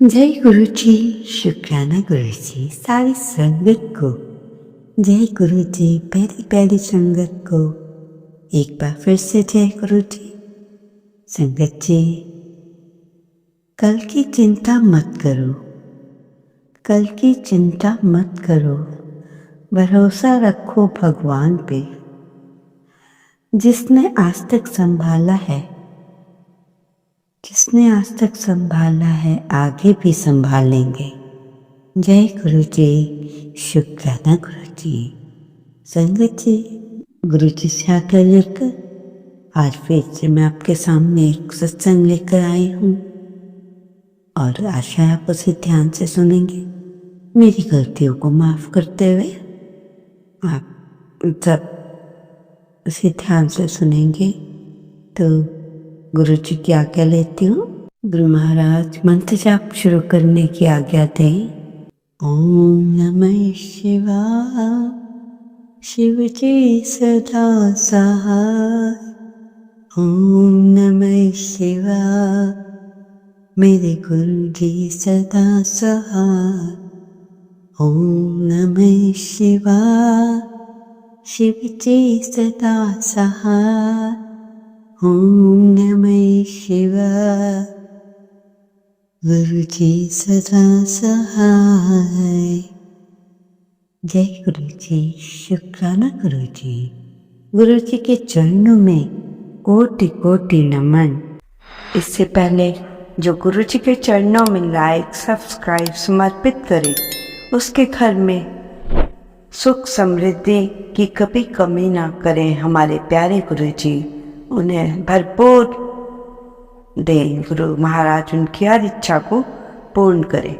जय गुरु जी। शुक्राना गुरु जी सारी संगत को। जय गुरु जी प्यारी प्यारी संगत को। एक बार फिर से जय गुरु जी। संगत जी, कल की चिंता मत करो, कल की चिंता मत करो, भरोसा रखो भगवान पे। जिसने आज तक संभाला है, जिसने आज तक संभाला है, आगे भी संभालेंगे। जय गुरु जी। शुक्राना गुरु जी। संगत जी, गुरु जी से आज्ञा लेकर आज फिर से मैं आपके सामने एक सत्संग लेकर आई हूँ और आशा है आप उसे ध्यान से सुनेंगे। मेरी गलतियों को माफ करते हुए आप सब उसे ध्यान से सुनेंगे। तो गुरु जी की आज्ञा लेती हूँ। गुरु महाराज मंत्र जाप शुरू करने की आज्ञा दें। ओम नमः शिवाय। शिव जी सदा सहाय। ओम नमः शिवाय। मेरे गुरु जी सदा सहाय। ओम नमः शिवाय। शिव जी सदा सहाय। ओम नमः शिवाय। गुरु जी सदा सहाय। जय गुरु जी। शुक्राना गुरु जी। गुरु जी के चरणों में कोटि कोटि नमन। इससे पहले जो गुरु जी के चरणों में लाइक सब्सक्राइब समर्पित करे, उसके घर में सुख समृद्धि की कभी कमी ना करें। हमारे प्यारे गुरु जी उन्हें भरपूर दें। गुरु महाराज उनकी हर इच्छा को पूर्ण करें।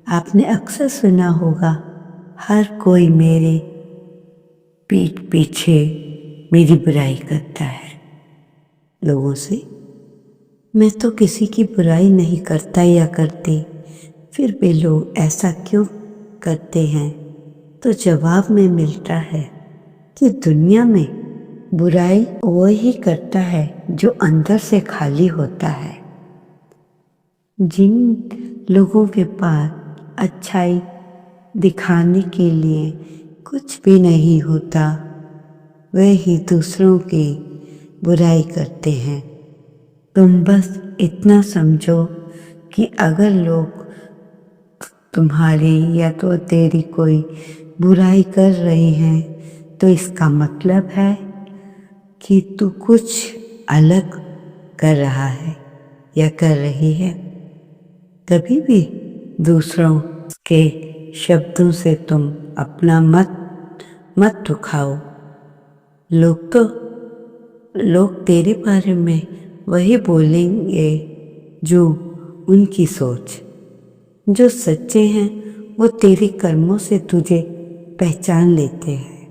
आपने अक्सर सुना होगा, हर कोई मेरे पीठ पीछे मेरी बुराई करता है। लोगों से मैं तो किसी की बुराई नहीं करता या करती, फिर भी लोग ऐसा क्यों करते हैं? तो जवाब में मिलता है कि दुनिया में बुराई वो ही करता है जो अंदर से खाली होता है। जिन लोगों के पास अच्छाई दिखाने के लिए कुछ भी नहीं होता, वे ही दूसरों की बुराई करते हैं। तुम बस इतना समझो कि अगर लोग तुम्हारी या तो तेरी कोई बुराई कर रहे हैं, तो इसका मतलब है कि तू कुछ अलग कर रहा है या कर रही है। कभी भी दूसरों के शब्दों से तुम अपना मत दुखाओ। लोग तेरे बारे में वही बोलेंगे जो उनकी सोच। जो सच्चे हैं वो तेरे कर्मों से तुझे पहचान लेते हैं,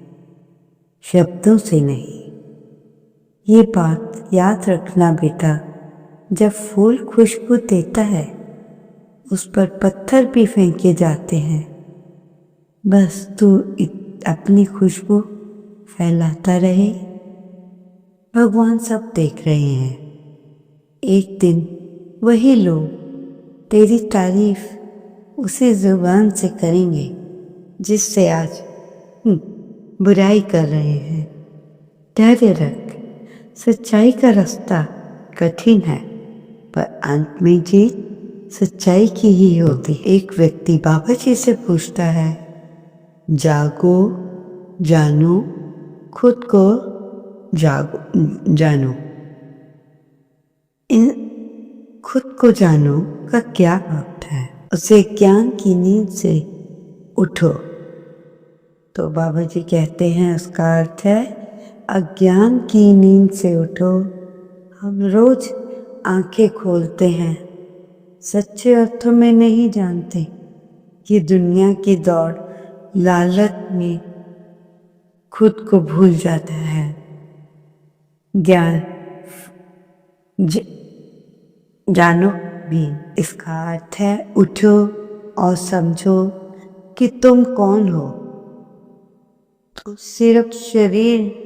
शब्दों से नहीं। ये बात याद रखना बेटा, जब फूल खुशबू देता है उस पर पत्थर भी फेंके जाते हैं। बस तू अपनी खुशबू फैलाता रहे। भगवान सब देख रहे हैं। एक दिन वही लोग तेरी तारीफ उसी जुबान से करेंगे जिससे आज बुराई कर रहे हैं। धैर्य रख। सच्चाई का रास्ता कठिन है, पर अंत में जीत सच्चाई की ही होती। एक व्यक्ति बाबा जी से पूछता है, जागो जानो, खुद को जानो। इन खुद को जानो का क्या अर्थ है? उसे ज्ञान की नींद से उठो। तो बाबा जी कहते हैं उसका अर्थ है, अज्ञान की नींद से उठो। हम रोज आंखें खोलते हैं, सच्चे अर्थों में नहीं जानते कि दुनिया की दौड़ लालच में खुद को भूल जाता है। ज्ञान जानो भी इसका अर्थ है उठो और समझो कि तुम कौन हो। तो सिर्फ शरीर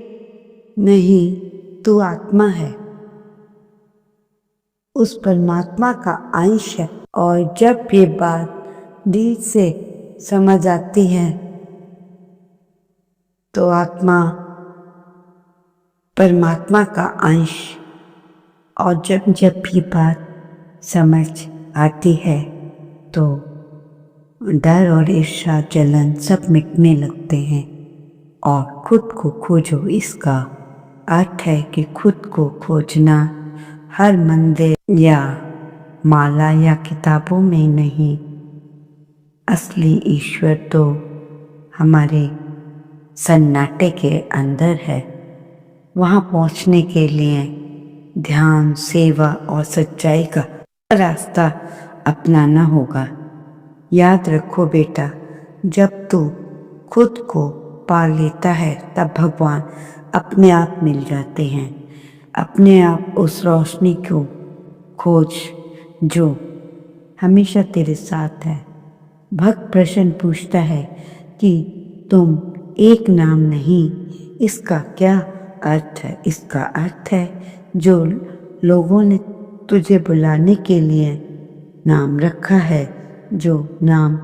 नहीं, तू आत्मा है। उस परमात्मा का अंश है और जब ये बात दिल से समझ आती है तो आत्मा परमात्मा का अंश, और जब जब ये बात समझ आती है तो डर और ईर्ष्या जलन सब मिटने लगते हैं और खुद को खोजो। इसका अर्थ है कि खुद को खोजना हर मंदिर या माला या किताबों में नहीं, असली ईश्वर तो हमारे सन्नाटे के अंदर है। वहाँ पहुँचने के लिए ध्यान, सेवा और सच्चाई का रास्ता अपनाना होगा। याद रखो बेटा, जब तू खुद को पा लेता है तब भगवान अपने आप मिल जाते हैं। अपने आप उस रोशनी को खोज जो हमेशा तेरे साथ है। भक्त प्रश्न पूछता है कि तुम एक नाम नहीं, इसका क्या अर्थ है? इसका अर्थ है जो लोगों ने तुझे बुलाने के लिए नाम रखा है, जो नाम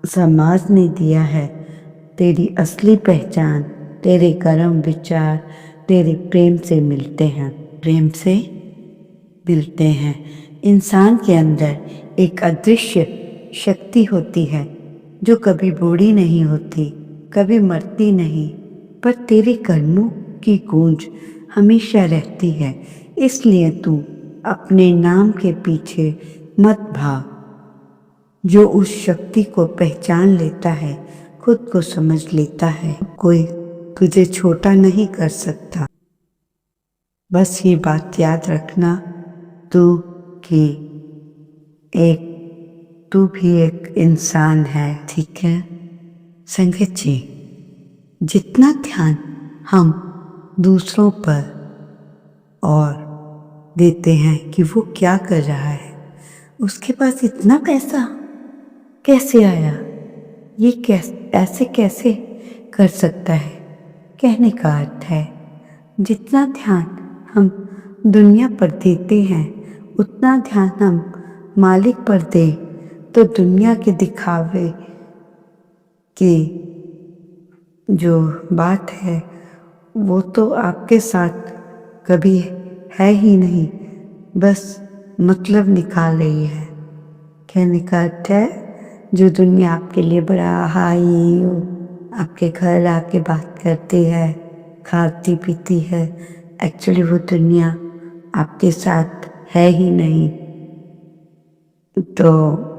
समाज ने दिया है, तेरी असली पहचान तेरे कर्म विचार तेरे प्रेम से मिलते हैं। प्रेम से मिलते हैं। इंसान के अंदर एक अदृश्य शक्ति होती है जो कभी बूढ़ी नहीं होती, कभी मरती नहीं, पर तेरे कर्मों की गूंज हमेशा रहती है। इसलिए तू अपने नाम के पीछे मत भाग। जो उस शक्ति को पहचान लेता है, खुद को समझ लेता है, कोई तुझे छोटा नहीं कर सकता। बस ये बात याद रखना, तू भी एक इंसान है, ठीक है? संगत जी, जितना ध्यान हम दूसरों पर और देते हैं कि वो क्या कर रहा है, उसके पास इतना पैसा कैसे आया, ये ऐसे कैसे कर सकता है, कहने का अर्थ है जितना ध्यान हम दुनिया पर देते हैं उतना ध्यान हम मालिक पर दें तो दुनिया के दिखावे की जो बात है वो तो आपके साथ कभी है ही नहीं, बस मतलब निकाल रही है। कहने का अर्थ है जो दुनिया आपके लिए बड़ा हाई आपके घर आके बात करती है, खाती पीती है, एक्चुअली वो दुनिया आपके साथ है ही नहीं। तो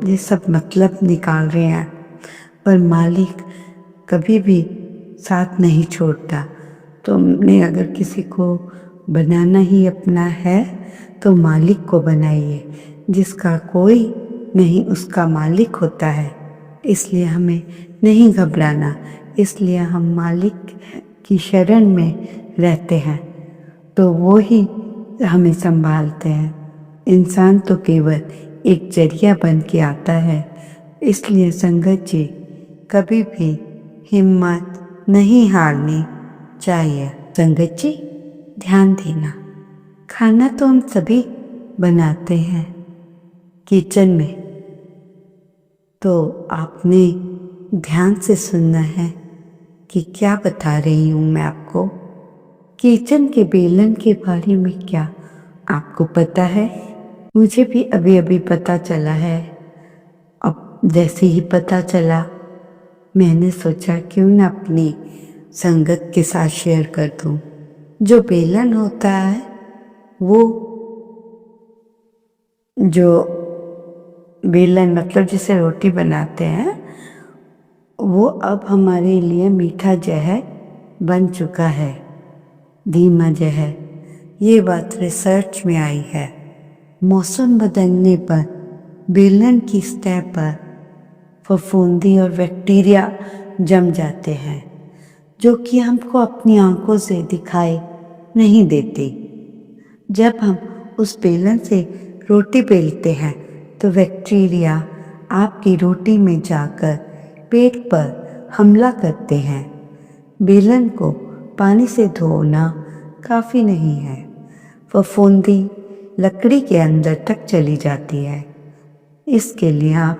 ये सब मतलब निकाल रहे हैं, पर मालिक कभी भी साथ नहीं छोड़ता। तुमने अगर किसी को बनाना ही अपना है तो मालिक को बनाइए, जिसका कोई नहीं उसका मालिक होता है। इसलिए हमें नहीं घबराना, इसलिए हम मालिक की शरण में रहते हैं तो वो ही हमें संभालते हैं। इंसान तो केवल एक जरिया बन के आता है। इसलिए संगत जी, कभी भी हिम्मत नहीं हारनी चाहिए। संगत जी, ध्यान देना, खाना तो हम सभी बनाते हैं किचन में, तो आपने ध्यान से सुनना है कि क्या बता रही हूँ मैं आपको। किचन के बेलन के बारे में क्या आपको पता है? मुझे भी अभी अभी पता चला है। अब जैसे ही पता चला मैंने सोचा क्यों ना अपनी संगत के साथ शेयर कर दूँ। जो बेलन होता है वो जो बेलन मतलब जिसे रोटी बनाते हैं वो अब हमारे लिए मीठा जहर बन चुका है, धीमा जहर। ये बात रिसर्च में आई है। मौसम बदलने पर बेलन की सतह पर फफूंदी और बैक्टीरिया जम जाते हैं जो कि हमको अपनी आंखों से दिखाई नहीं देते। जब हम उस बेलन से रोटी बेलते हैं तो बैक्टीरिया आपकी रोटी में जाकर पेट पर हमला करते हैं। बेलन को पानी से धोना काफ़ी नहीं है, फफूंदी लकड़ी के अंदर तक चली जाती है। इसके लिए आप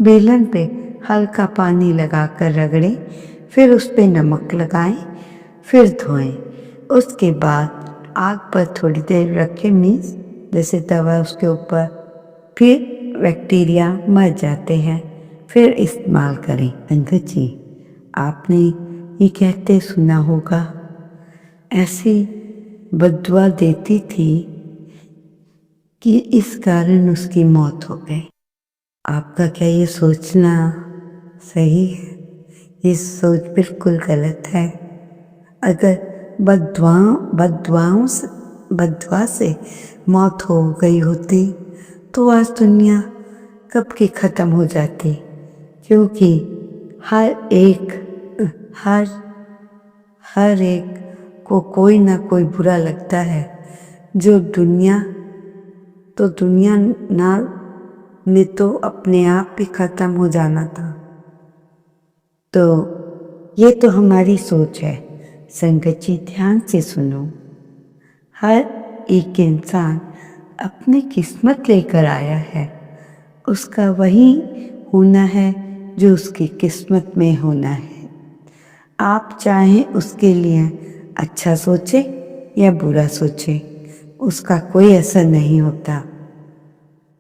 बेलन पे हल्का पानी लगाकर रगड़ें, फिर उस पे नमक लगाएं, फिर धोएं। उसके बाद आग पर थोड़ी देर रखें, मीन्स जैसे तवा उसके ऊपर, फिर बैक्टीरिया मर जाते हैं, फिर इस्तेमाल करें। संगत जी, आपने ये कहते सुना होगा, ऐसी बद्दुआ देती थी कि इस कारण उसकी मौत हो गई। आपका क्या ये सोचना सही है? ये सोच बिल्कुल गलत है। अगर बद्दुआ से मौत हो गई होती तो आज दुनिया कब की ख़त्म हो जाती, क्योंकि हर एक को कोई ना कोई बुरा लगता है। जो दुनिया ना ने तो अपने आप ही ख़त्म हो जाना था। तो ये तो हमारी सोच है। संगत जी, ध्यान से सुनो। हर एक इंसान अपनी किस्मत लेकर आया है। उसका वही होना है जो उसकी किस्मत में होना है। आप चाहें उसके लिए अच्छा सोचे या बुरा सोचे, उसका कोई असर नहीं होता।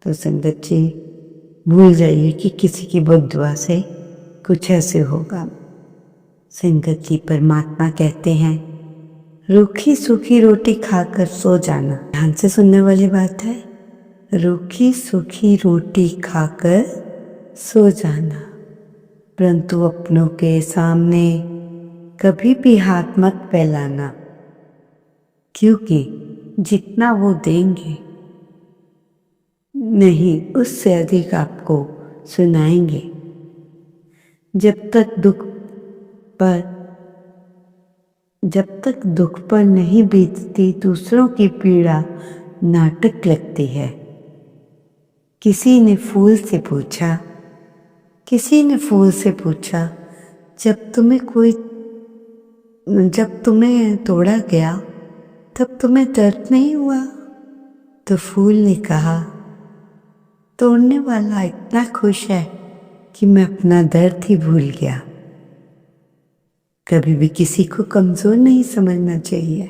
तो संगत जी, भूल जाइए कि किसी की बद्दुआ से कुछ ऐसे होगा। संगत जी, परमात्मा कहते हैं, रूखी सूखी रोटी खाकर सो जाना। ध्यान से सुनने वाली बात है। रूखी सूखी रोटी खाकर सो जाना, परंतु अपनों के सामने कभी भी हाथ मत फैलाना, क्योंकि जितना वो देंगे नहीं, उससे अधिक आपको सुनाएंगे। जब तक दुख पर नहीं बीतती, दूसरों की पीड़ा नाटक लगती है। किसी ने फूल से पूछा, जब तुम्हें तोड़ा गया तब तुम्हें दर्द नहीं हुआ? तो फूल ने कहा, तोड़ने वाला इतना खुश है कि मैं अपना दर्द ही भूल गया। कभी भी किसी को कमज़ोर नहीं समझना चाहिए,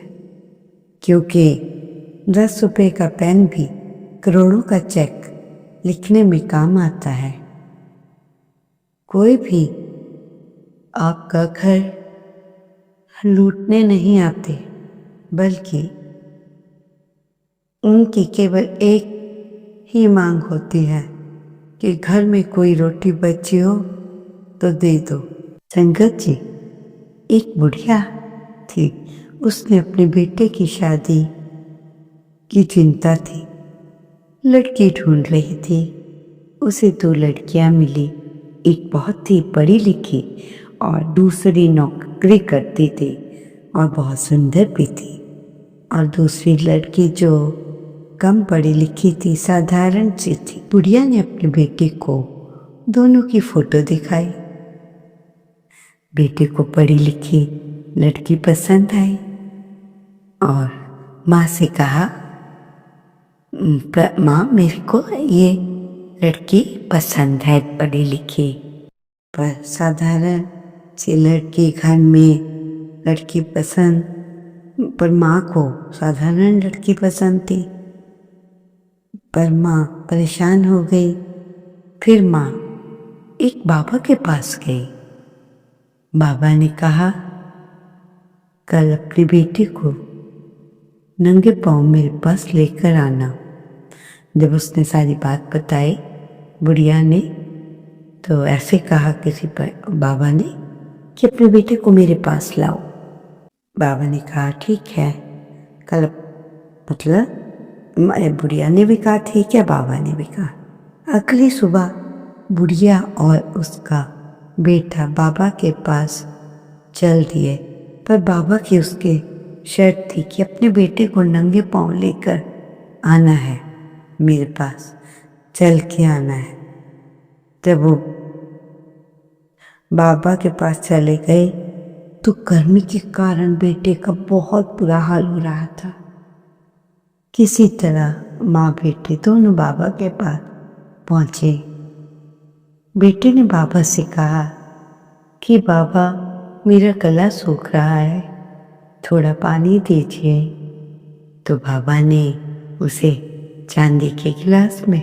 क्योंकि 10 रुपए का पेन भी करोड़ों का चेक लिखने में काम आता है। कोई भी आपका घर लूटने नहीं आते, बल्कि उनकी केवल एक ही मांग होती है कि घर में कोई रोटी बची हो तो दे दो। संगत जी, एक बुढ़िया थी, उसने अपने बेटे की शादी की चिंता थी, लड़की ढूंढ रही थी। उसे 2 लड़कियां मिली, एक बहुत ही पढ़ी लिखी और दूसरी नौकरी करती थी और बहुत सुंदर भी थी, और दूसरी लड़की जो कम पढ़ी लिखी थी, साधारण सी थी। बुढ़िया ने अपने बेटे को दोनों की फोटो दिखाई। बेटे को पढ़ी लिखी लड़की पसंद आई और माँ से कहा, माँ, मेरे को ये लड़की पसंद है, पढ़ी लिखी। पर साधारण सी लड़की, घर में लड़की पसंद, पर माँ को साधारण लड़की पसंद थी। पर माँ परेशान हो गई। फिर माँ एक बाबा के पास गई। बाबा ने कहा, कल अपनी बेटी को नंगे पाँव मेरे पास लेकर आना। जब उसने सारी बात बताई बुढ़िया ने, तो ऐसे कहा बाबा ने कि अपने बेटे को मेरे पास लाओ। बाबा ने कहा, ठीक है। बुढ़िया ने भी कहा ठीक है, बाबा ने भी कहा। अगली सुबह बुढ़िया और उसका बेटा बाबा के पास चल दिए, पर बाबा की उसके शर्त थी कि अपने बेटे को नंगे पाँव लेकर आना है, मेरे पास चल के आना है। जब वो बाबा के पास चले गए तो गर्मी के कारण बेटे का बहुत बुरा हाल हो रहा था। किसी तरह माँ बेटे दोनों बाबा के पास पहुँचे। बेटे ने बाबा से कहा कि बाबा, मेरा गला सूख रहा है, थोड़ा पानी दीजिए। तो बाबा ने उसे चांदी के गिलास में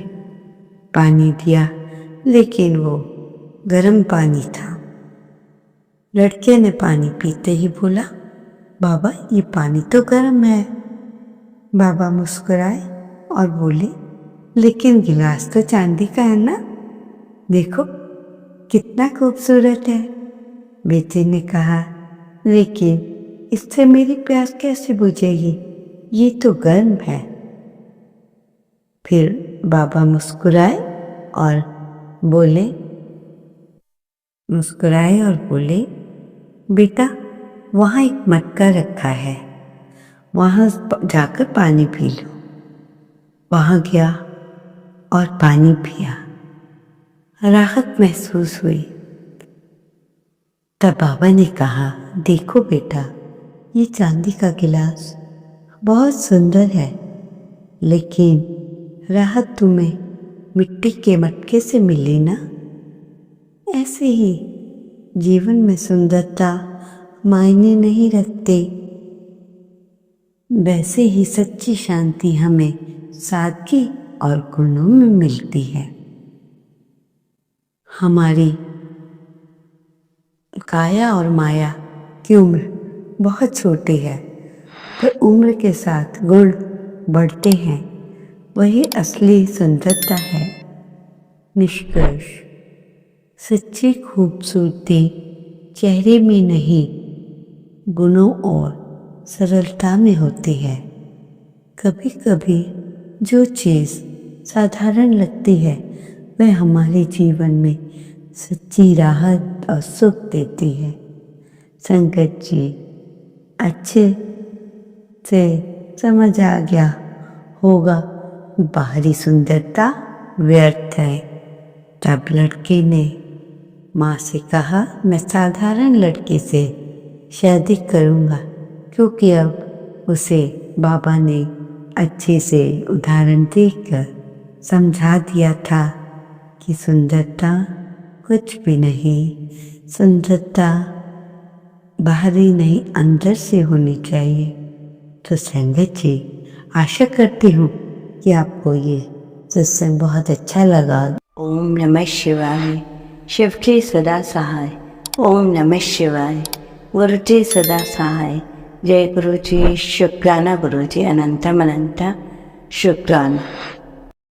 पानी दिया, लेकिन वो गर्म पानी था। लड़के ने पानी पीते ही बोला, बाबा, ये पानी तो गर्म है। बाबा मुस्कुराए और बोले, लेकिन गिलास तो चांदी का है ना, देखो कितना खूबसूरत है। बेटे ने कहा, लेकिन इससे मेरी प्यास कैसे बुझेगी, ये तो गर्म है। फिर बाबा मुस्कुराए और बोले, बेटा, वहाँ एक मटका रखा है, वहाँ जाकर पानी पी लो। वहाँ गया और पानी पिया, राहत महसूस हुई। तब बाबा ने कहा, देखो बेटा, ये चांदी का गिलास बहुत सुंदर है, लेकिन राहत तुम्हें मिट्टी के मटके से मिली ना। ऐसे ही जीवन में सुंदरता मायने नहीं रखते, वैसे ही सच्ची शांति हमें सादगी और गुणों में मिलती है। हमारी काया और माया की उम्र बहुत छोटी है, पर उम्र के साथ गुण बढ़ते हैं, वही असली सुंदरता है। निष्कर्ष, सच्ची खूबसूरती चेहरे में नहीं, गुणों और सरलता में होती है। कभी कभी जो चीज़ साधारण लगती है, वह हमारे जीवन में सच्ची राहत और सुख देती है। संगत जी, अच्छे से समझ आ गया होगा, बाहरी सुंदरता व्यर्थ है। तब लड़के ने माँ से कहा, मैं साधारण लड़के से शादी करूँगा, क्योंकि अब उसे बाबा ने अच्छे से उदाहरण देकर समझा दिया था कि सुंदरता कुछ भी नहीं, सुंदरता बाहरी नहीं, अंदर से होनी चाहिए। तो संगत जी, आशा करती हूँ कि आपको ये सत्संग बहुत अच्छा लगा। ओम नमः शिवाय। शिव के सदा सहाय। ओम नमः शिवाय। गुरु जी सदा सहाय। जय गुरु जी। शुक्राना गुरु जी, अनंतम अनंत शुक्राना।